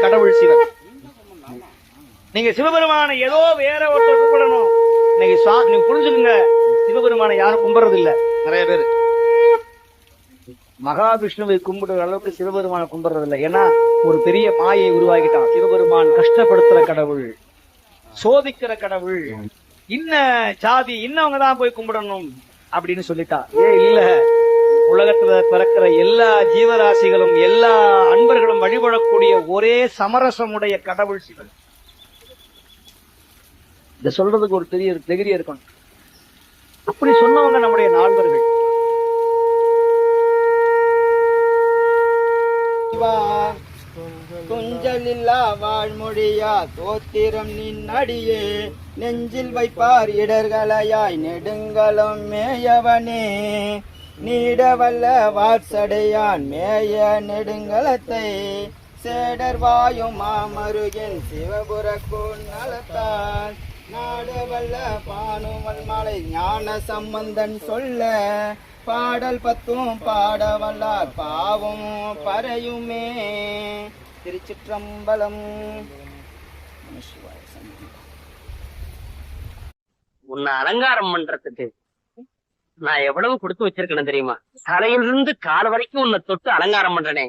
கடவுள் சிவன். நீங்க சிவபெருமான ஏதோ வேற ஒருத்தர் கும்பிடணும். இன்னைக்கு நீங்க புரிஞ்சுக்குங்க, சிவபெருமான யாரும் கும்பிடுறது இல்ல. நிறைய பேர் மகாவிஷ்ணுவை கும்பிடுற அளவுக்கு சிவபெருமான கும்பிடுறது இல்லை. ஏன்னா ஒரு பெரிய மாயை உருவாக்கிட்டான். சிவபெருமான் கஷ்டப்படுத்துற கடவுள், சோதிக்கிற கடவுள், இன்ன ஜாதி இன்னவங்க தான் போய் கும்பிடணும் அப்படின்னு சொல்லிட்டா. இல்ல, உலகத்துல பிறக்கிற எல்லா ஜீவராசிகளும் எல்லா அன்பர்களும் வழிபடக்கூடிய ஒரே சமரசமுடைய கடவுள் சிவன். இத சொல்றதுக்கு ஒரு பெரிய தைரியம் இருக்கணும். அப்படி சொன்னவங்க நம்முடைய நால்வர்கள். துஞ்சலில்லா வாழ்மொழியா தோத்திரம் நின் அடியே நெஞ்சில் வைப்பார் இடர்களையாய் நெடுங்கலம் மேயவனே நீடவல்ல வாட்சடையான் மேய நெடுங்கலத்தை சேடர் வாயும் மாமருகின் சிவபுரக்கூன் நலத்தான் நாடவல்ல பானுவல் மலை ஞான சம்பந்தன் சொல்ல பாடல் பத்தும் பாடவல்லார் பாவம் பறையுமே. திருச்சிற்றம்பலம். உன்னை அலங்காரம் பண்றதுக்கு நான் எவ்வளவு கொடுத்து வச்சிருக்கேன்னு தெரியுமா? தலையிலிருந்து கால் வரைக்கும் உன்னை தொட்டு அலங்காரம் பண்றனே,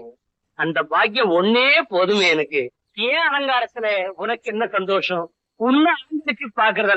அந்த பாக்கியம் ஒன்னே போதுமே எனக்கு. ஏன் அலங்காரத்துல உனக்கு என்ன சந்தோஷம்? உன்னை அலங்கரிச்சு பாக்குறத